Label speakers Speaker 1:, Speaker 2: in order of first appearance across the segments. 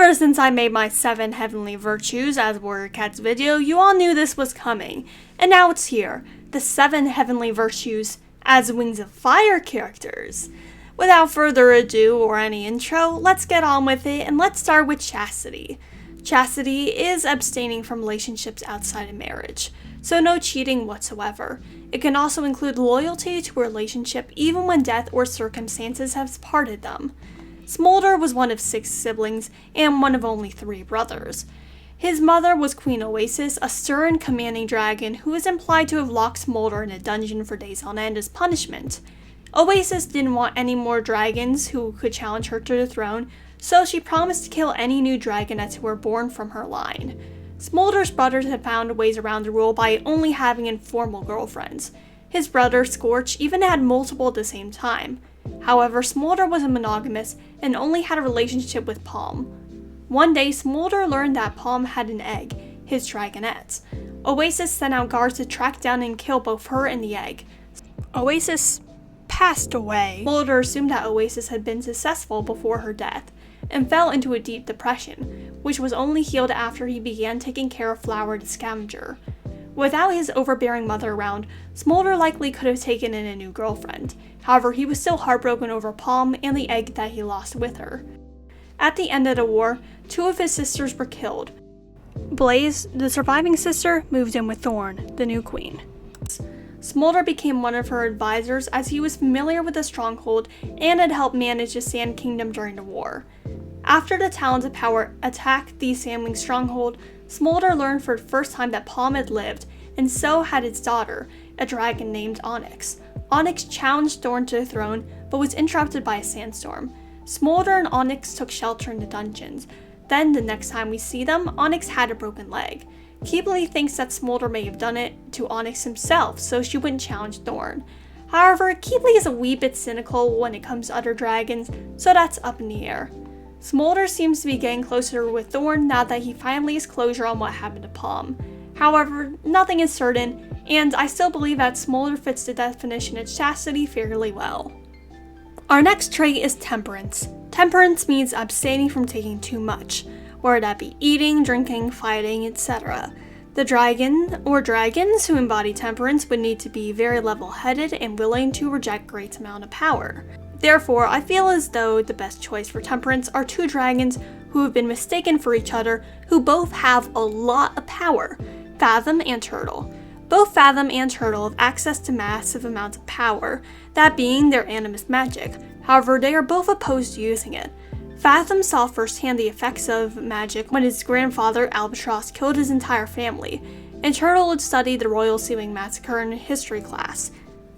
Speaker 1: Ever since I made my 7 heavenly virtues as Warrior Cats video, you all knew this was coming, and now it's here, the 7 heavenly virtues as Wings of Fire characters. Without further ado or any intro, let's get on with it, and let's start with Chastity. Chastity is abstaining from relationships outside of marriage, so no cheating whatsoever. It can also include loyalty to a relationship even when death or circumstances have parted them. Smolder was one of 6 siblings and one of only 3 brothers. His mother was Queen Oasis, a stern, commanding dragon who is implied to have locked Smolder in a dungeon for days on end as punishment. Oasis didn't want any more dragons who could challenge her to the throne, so she promised to kill any new dragonets who were born from her line. Smolder's brothers had found ways around the rule by only having informal girlfriends. His brother, Scorch, even had multiple at the same time. However, Smolder was a monogamous and only had a relationship with Palm. One day, Smolder learned that Palm had an egg, his dragonet. Oasis sent out guards to track down and kill both her and the egg. Oasis passed away. Smolder assumed that Oasis had been successful before her death, and fell into a deep depression, which was only healed after he began taking care of Flower the Scavenger. Without his overbearing mother around, Smolder likely could have taken in a new girlfriend. However, he was still heartbroken over Palm and the egg that he lost with her. At the end of the war, 2 of his sisters were killed. Blaze, the surviving sister, moved in with Thorn, the new queen. Smolder became one of her advisors as he was familiar with the stronghold and had helped manage the Sand Kingdom during the war. After the Talons of Power attacked the Sandwing stronghold, Smolder learned for the first time that Palm had lived, and so had its daughter, a dragon named Onyx. Onyx challenged Thorn to the throne, but was interrupted by a sandstorm. Smolder and Onyx took shelter in the dungeons. Then, the next time we see them, Onyx had a broken leg. Keebley thinks that Smolder may have done it to Onyx himself, so she wouldn't challenge Thorn. However, Keebley is a wee bit cynical when it comes to other dragons, so that's up in the air. Smolder seems to be getting closer with Thorn now that he finally has closure on what happened to Palm. However, nothing is certain, and I still believe that Smolder fits the definition of Chastity fairly well. Our next trait is Temperance. Temperance means abstaining from taking too much, whether that be eating, drinking, fighting, etc. The dragon, or dragons, who embody Temperance would need to be very level-headed and willing to reject great amount of power. Therefore, I feel as though the best choice for Temperance are 2 dragons who have been mistaken for each other, who both have a lot of power, Fathom and Turtle. Both Fathom and Turtle have access to massive amounts of power, that being their animus magic. However, they are both opposed to using it. Fathom saw firsthand the effects of magic when his grandfather, Albatross, killed his entire family, and Turtle had studied the Royal Seawing Massacre in a history class.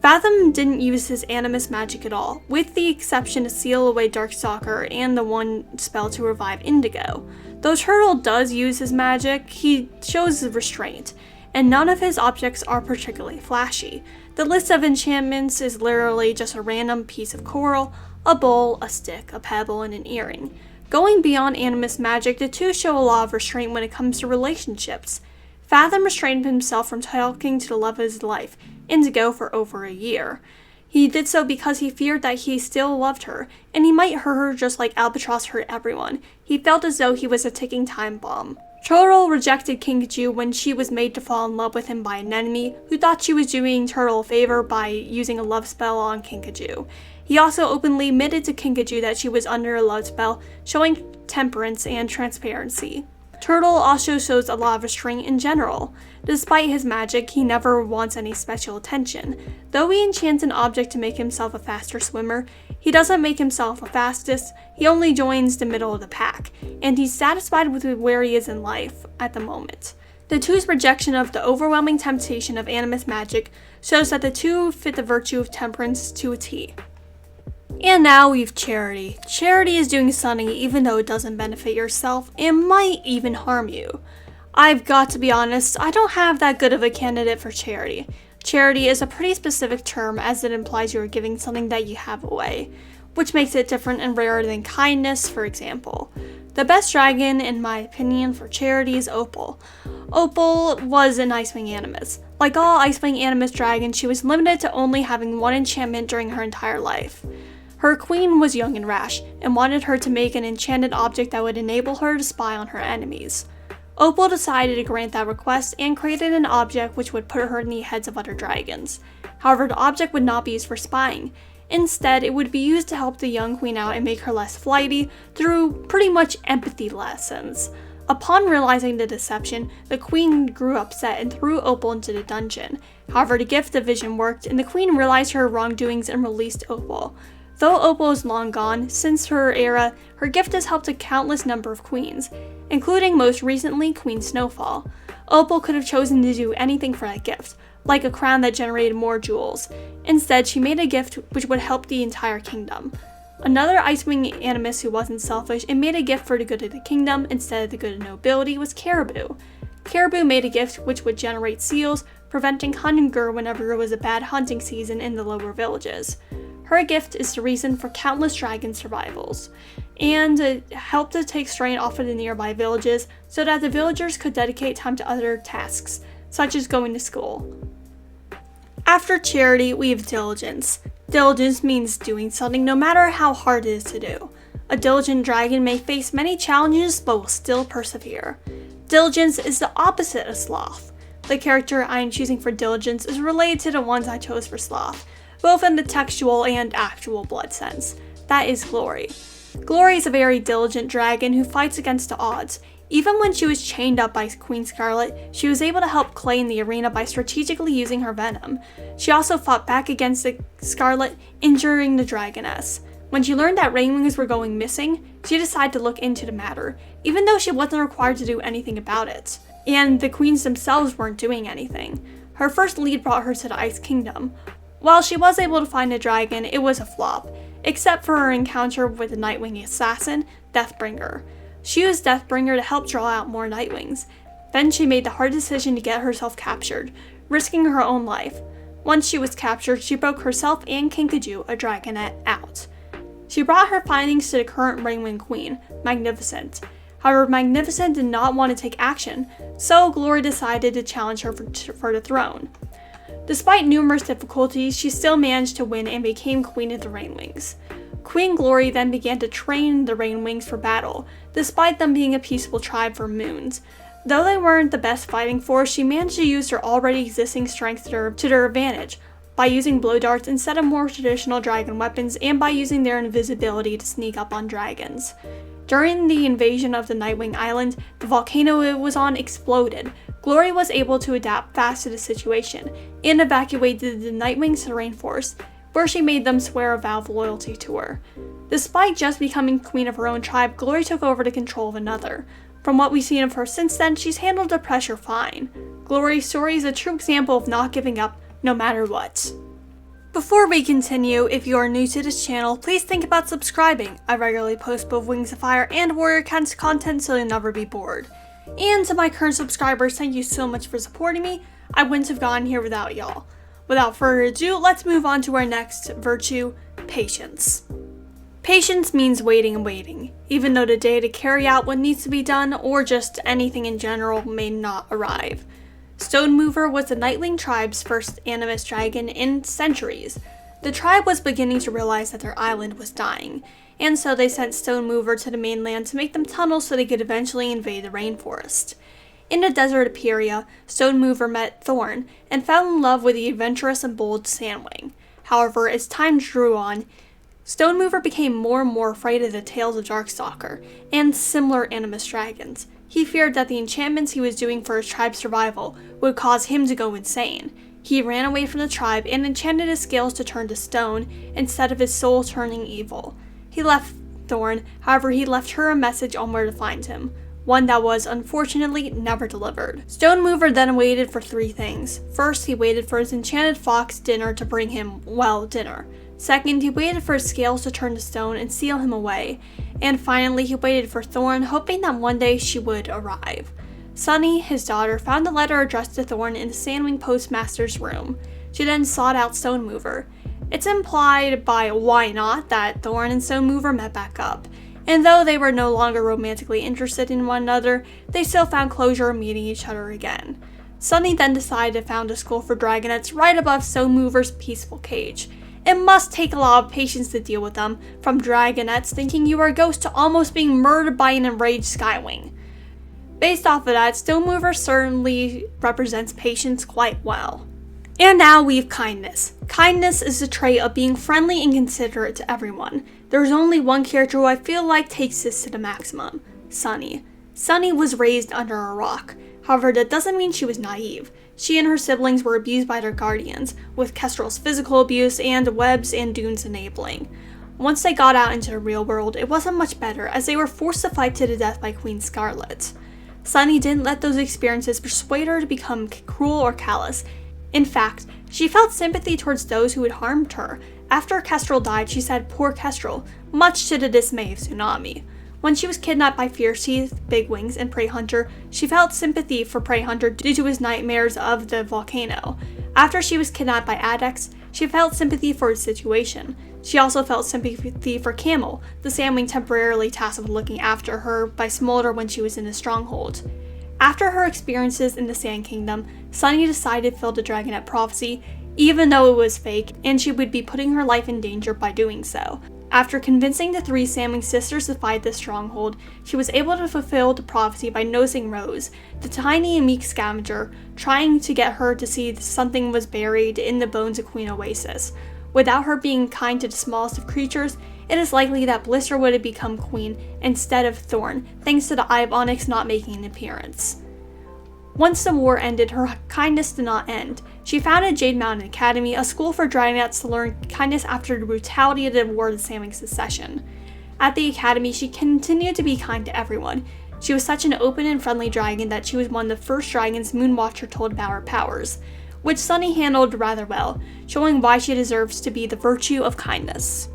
Speaker 1: Fathom didn't use his animus magic at all, with the exception to seal away Darkstalker and the one spell to revive Indigo. Though Turtle does use his magic, he shows restraint, and none of his objects are particularly flashy. The list of enchantments is literally just a random piece of coral, a bowl, a stick, a pebble, and an earring. Going beyond animus magic, the 2 show a lot of restraint when it comes to relationships. Fathom restrained himself from talking to the love of his life, Indigo, for over a year. He did so because he feared that he still loved her, and he might hurt her just like Albatross hurt everyone. He felt as though he was a ticking time bomb. Turtle rejected Kinkajou when she was made to fall in love with him by an enemy who thought she was doing Turtle a favor by using a love spell on Kinkajou. He also openly admitted to Kinkajou that she was under a love spell, showing temperance and transparency. Turtle also shows a lot of restraint in general. Despite his magic, he never wants any special attention. Though he enchants an object to make himself a faster swimmer, he doesn't make himself the fastest, he only joins the middle of the pack, and he's satisfied with where he is in life at the moment. The 2's rejection of the overwhelming temptation of animus magic shows that the 2 fit the virtue of Temperance to a T. And now we've Charity. Charity is doing something even though it doesn't benefit yourself and might even harm you. I've got to be honest, I don't have that good of a candidate for Charity. Charity is a pretty specific term as it implies you are giving something that you have away, which makes it different and rarer than kindness, for example. The best dragon, in my opinion, for Charity is Opal. Opal was an Icewing Animus. Like all Icewing Animus dragons, she was limited to only having 1 enchantment during her entire life. Her queen was young and rash, and wanted her to make an enchanted object that would enable her to spy on her enemies. Opal decided to grant that request and created an object which would put her in the heads of other dragons. However, the object would not be used for spying. Instead, it would be used to help the young queen out and make her less flighty through pretty much empathy lessons. Upon realizing the deception, the queen grew upset and threw Opal into the dungeon. However, the gift of vision worked, and the queen realized her wrongdoings and released Opal. Though Opal is long gone, since her era, her gift has helped a countless number of queens, including most recently Queen Snowfall. Opal could have chosen to do anything for that gift, like a crown that generated more jewels. Instead, she made a gift which would help the entire kingdom. Another Icewing animus who wasn't selfish and made a gift for the good of the kingdom instead of the good of nobility was Caribou. Caribou made a gift which would generate seals, preventing hunger whenever it was a bad hunting season in the lower villages. Her gift is the reason for countless dragon survivals, and it helped to take strain off of the nearby villages so that the villagers could dedicate time to other tasks, such as going to school. After Charity, we have Diligence. Diligence means doing something no matter how hard it is to do. A diligent dragon may face many challenges but will still persevere. Diligence is the opposite of Sloth. The character I am choosing for Diligence is related to the ones I chose for Sloth, both in the textual and actual blood sense. That is Glory. Glory is a very diligent dragon who fights against the odds. Even when she was chained up by Queen Scarlet, she was able to help Clay in the arena by strategically using her venom. She also fought back against the Scarlet, injuring the dragoness. When she learned that Rainwings were going missing, she decided to look into the matter, even though she wasn't required to do anything about it. And the queens themselves weren't doing anything. Her first lead brought her to the Ice Kingdom. While she was able to find a dragon, it was a flop, except for her encounter with the Nightwing assassin, Deathbringer. She used Deathbringer to help draw out more Nightwings. Then she made the hard decision to get herself captured, risking her own life. Once she was captured, she broke herself and Kinkajou, a dragonette, out. She brought her findings to the current Rainwing Queen, Magnificent. However, Magnificent did not want to take action, so Glory decided to challenge her for the throne. Despite numerous difficulties, she still managed to win and became Queen of the Rainwings. Queen Glory then began to train the Rainwings for battle, despite them being a peaceful tribe for moons. Though they weren't the best fighting force, she managed to use her already existing strength to their advantage, by using blow darts instead of more traditional dragon weapons and by using their invisibility to sneak up on dragons. During the invasion of the Nightwing Island, the volcano it was on exploded. Glory was able to adapt fast to the situation and evacuated the Nightwings to the rainforest, where she made them swear a vow of loyalty to her. Despite just becoming queen of her own tribe, Glory took over the control of another. From what we've seen of her since then, she's handled the pressure fine. Glory's story is a true example of not giving up, no matter what. Before we continue, if you are new to this channel, please think about subscribing. I regularly post both Wings of Fire and Warrior Cats content so you'll never be bored. And to my current subscribers, thank you so much for supporting me. I wouldn't have gotten here without y'all. Without further ado, let's move on to our next virtue, patience. Patience means waiting and waiting, even though the day to carry out what needs to be done, or just anything in general, may not arrive. Stone Mover was the Nightwing tribe's first animus dragon in centuries. The tribe was beginning to realize that their island was dying, and so they sent Stone Mover to the mainland to make them tunnels so they could eventually invade the rainforest. In the desert of Pieria, Stone Mover met Thorn and fell in love with the adventurous and bold Sandwing. However, as time drew on, Stone Mover became more and more afraid of the tales of Darkstalker and similar animus dragons. He feared that the enchantments he was doing for his tribe's survival would cause him to go insane. He ran away from the tribe and enchanted his scales to turn to stone instead of his soul turning evil. He left Thorn, however he left her a message on where to find him. One that was, unfortunately, never delivered. Stone Mover then waited for three things. First, he waited for his enchanted fox dinner to bring him, well, dinner. Second, he waited for his scales to turn to stone and seal him away. And finally, he waited for Thorn, hoping that one day she would arrive. Sunny, his daughter, found a letter addressed to Thorn in the Sandwing postmaster's room. She then sought out Stone Mover. It's implied by Why Not that Thorn and Stone Mover met back up. And though they were no longer romantically interested in one another, they still found closure meeting each other again. Sunny then decided to found a school for dragonettes right above Stone Mover's peaceful cage. It must take a lot of patience to deal with them, from dragonettes thinking you are a ghost to almost being murdered by an enraged Skywing. Based off of that, Stonemover certainly represents patience quite well. And now we have kindness. Kindness is the trait of being friendly and considerate to everyone. There's only one character who I feel like takes this to the maximum: Sunny. Sunny was raised under a rock. However, that doesn't mean she was naive. She and her siblings were abused by their guardians, with Kestrel's physical abuse and Webb's and Dune's enabling. Once they got out into the real world, it wasn't much better, as they were forced to fight to the death by Queen Scarlet. Sunny didn't let those experiences persuade her to become cruel or callous. In fact, she felt sympathy towards those who had harmed her. After Kestrel died, she said, "Poor Kestrel," much to the dismay of Tsunami. When she was kidnapped by Fierceteeth, Big Wings, and Prey Hunter, she felt sympathy for Prey Hunter due to his nightmares of the volcano. After she was kidnapped by Adex, she felt sympathy for his situation. She also felt sympathy for Camel, the Sandwing temporarily tasked with looking after her by Smolder when she was in the stronghold. After her experiences in the Sand Kingdom, Sunny decided to fill the Dragonette prophecy, even though it was fake, and she would be putting her life in danger by doing so. After convincing the 3 Sandwing sisters to fight the stronghold, she was able to fulfill the prophecy by noticing Rose, the tiny and meek scavenger, trying to get her to see something was buried in the bones of Queen Oasis. Without her being kind to the smallest of creatures, it is likely that Blister would have become queen instead of Thorn, thanks to the Eye of Onyx not making an appearance. Once the war ended, her kindness did not end. She founded Jade Mountain Academy, a school for dragonets to learn kindness after the brutality of the War of the Sandwing Succession. At the academy, she continued to be kind to everyone. She was such an open and friendly dragon that she was one of the first dragons Moonwatcher told about her powers, which Sunny handled rather well, showing why she deserves to be the virtue of kindness.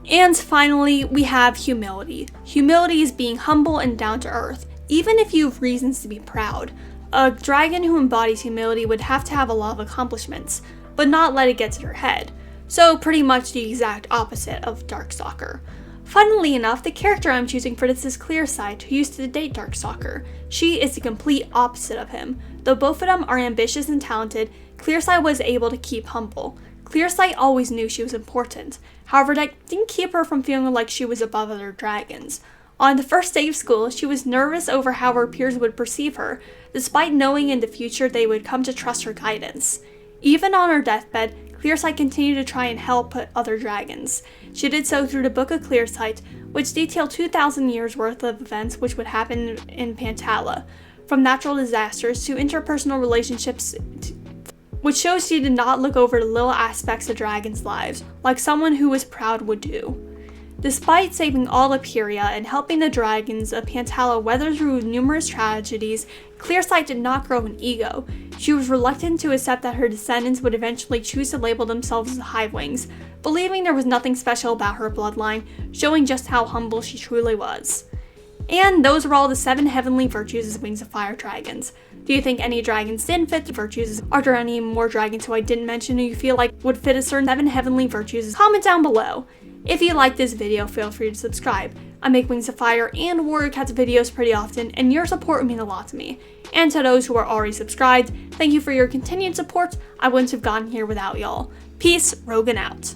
Speaker 1: And finally, we have humility. Humility is being humble and down to earth, even if you have reasons to be proud. A dragon who embodies humility would have to have a lot of accomplishments, but not let it get to their head. So pretty much the exact opposite of Darkstalker. Funnily enough, the character I'm choosing for this is Clearsight, who used to date Darkstalker. She is the complete opposite of him. Though both of them are ambitious and talented, Clearsight was able to keep humble. Clearsight always knew she was important. However, that didn't keep her from feeling like she was above other dragons. On the first day of school, she was nervous over how her peers would perceive her, despite knowing in the future they would come to trust her guidance. Even on her deathbed, Clearsight continued to try and help other dragons. She did so through the Book of Clearsight, which detailed 2,000 years worth of events which would happen in Pantala, from natural disasters to interpersonal relationships, which shows she did not look over the little aspects of dragons' lives, like someone who was proud would do. Despite saving all of Pyria and helping the dragons of Pantala weather through numerous tragedies, Clearsight did not grow an ego. She was reluctant to accept that her descendants would eventually choose to label themselves as Hivewings, believing there was nothing special about her bloodline, showing just how humble she truly was. And those were all the 7 heavenly virtues as Wings of Fire dragons. Do you think any dragons didn't fit the virtues? Are there any more dragons who I didn't mention who you feel like would fit a certain 7 heavenly virtues? Comment down below. If you like this video, feel free to subscribe. I make Wings of Fire and Warrior Cats videos pretty often, and your support would mean a lot to me. And to those who are already subscribed, thank you for your continued support. I wouldn't have gotten here without y'all. Peace, Rogan out.